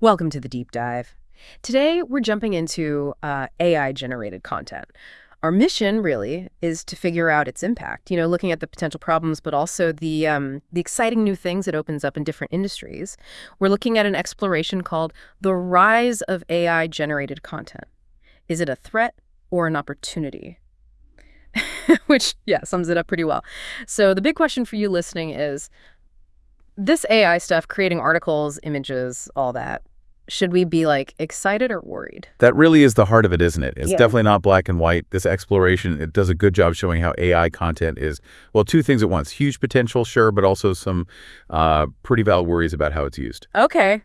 Welcome to the deep dive. Today, we're jumping into AI-generated content. Our mission, really, is to figure out its impact, looking at the potential problems, but also the exciting new things it opens up in different industries. We're looking at an exploration called The Rise of AI-Generated Content. Is it a threat or an opportunity? Which, yeah, sums it up pretty well. So the big question for you listening is, this AI stuff, creating articles, images, all that, should we be excited or worried? That really is the heart of it, isn't it? It's Yeah. definitely not black and white. This exploration, it does a good job showing how AI content is, well, two things at once. Huge potential, sure, but also some pretty valid worries about how it's used. Okay,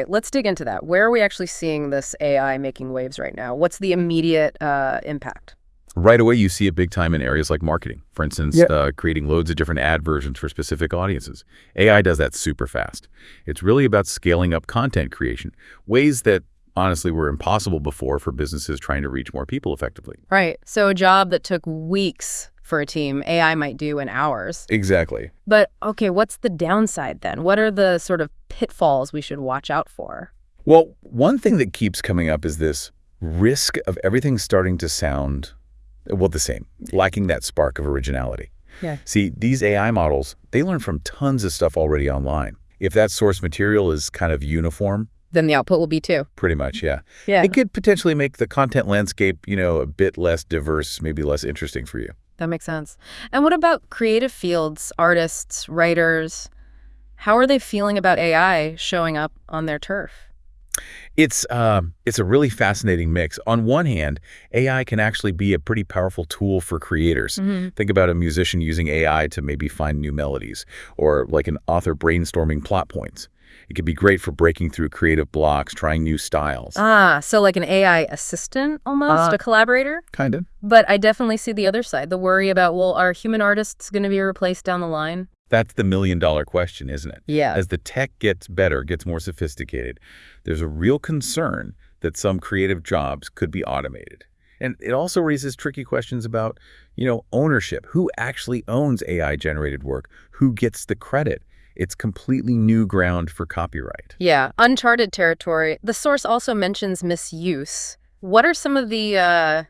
let's dig into that. Where are we actually seeing this AI making waves right now? What's the immediate impact? Right away, you see it big time in areas like marketing. For instance, Yep. creating loads of different ad versions for specific audiences. AI does that super fast. It's really about scaling up content creation, ways that honestly were impossible before for businesses trying to reach more people effectively. Right, so a job that took weeks for a team, AI might do in hours. Exactly. But, okay, what's the downside then? What are the sort of pitfalls we should watch out for? Well, one thing that keeps coming up is this risk of everything starting to sound, well, the same, lacking that spark of originality. Yeah. See, these AI models, they learn from tons of stuff already online. If that source material is kind of uniform, Then the output will be too. pretty much, yeah. Yeah. It could potentially make the content landscape, a bit less diverse, maybe less interesting for you. That makes sense. And what about creative fields, artists, writers? How are they feeling about AI showing up on their turf? It's a really fascinating mix. On one hand, AI can actually be a pretty powerful tool for creators. Think about a musician using AI to maybe find new melodies, or like an author brainstorming plot points. It could be great for breaking through creative blocks, trying new styles. So like an AI assistant almost, a collaborator? Kind of. But I definitely see the other side, the worry about, well, are human artists going to be replaced down the line? That's the million-dollar question, isn't it? Yeah. As the tech gets better, gets more sophisticated, there's a real concern that some creative jobs could be automated. And it also raises tricky questions about, ownership. Who actually owns AI-generated work? Who gets the credit? It's completely new ground for copyright. Yeah, uncharted territory. The source also mentions misuse. What are some of the,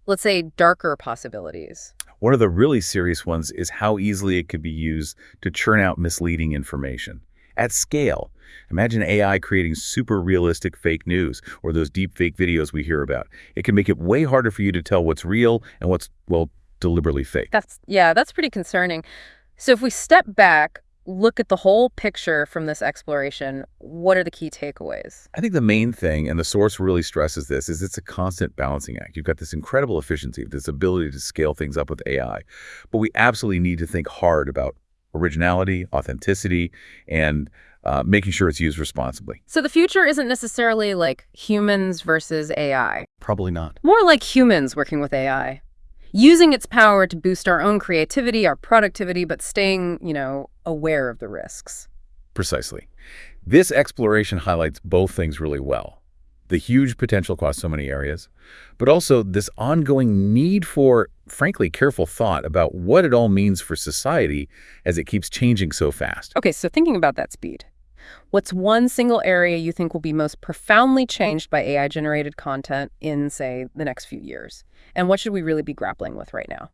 let's say, darker possibilities? One of the really serious ones is how easily it could be used to churn out misleading information. At scale, imagine AI creating super realistic fake news or those deepfake videos we hear about. It can make it way harder for you to tell what's real and what's, well, deliberately fake. That's pretty concerning. So if we step back, look at the whole picture from this exploration, what are the key takeaways? I think the main thing, and the source really stresses this, is it's a constant balancing act. You've got this incredible efficiency, this ability to scale things up with AI, but we absolutely need to think hard about originality, authenticity, and making sure it's used responsibly. So the future isn't necessarily like humans versus AI. Probably not. More like humans working with AI. Using its power to boost our own creativity, our productivity, but staying, aware of the risks. Precisely. This exploration highlights both things really well. The huge potential across so many areas, but also this ongoing need for, frankly, careful thought about what it all means for society as it keeps changing so fast. Okay, so thinking about that speed, what's one single area you think will be most profoundly changed by AI-generated content in, say, the next few years? And what should we really be grappling with right now?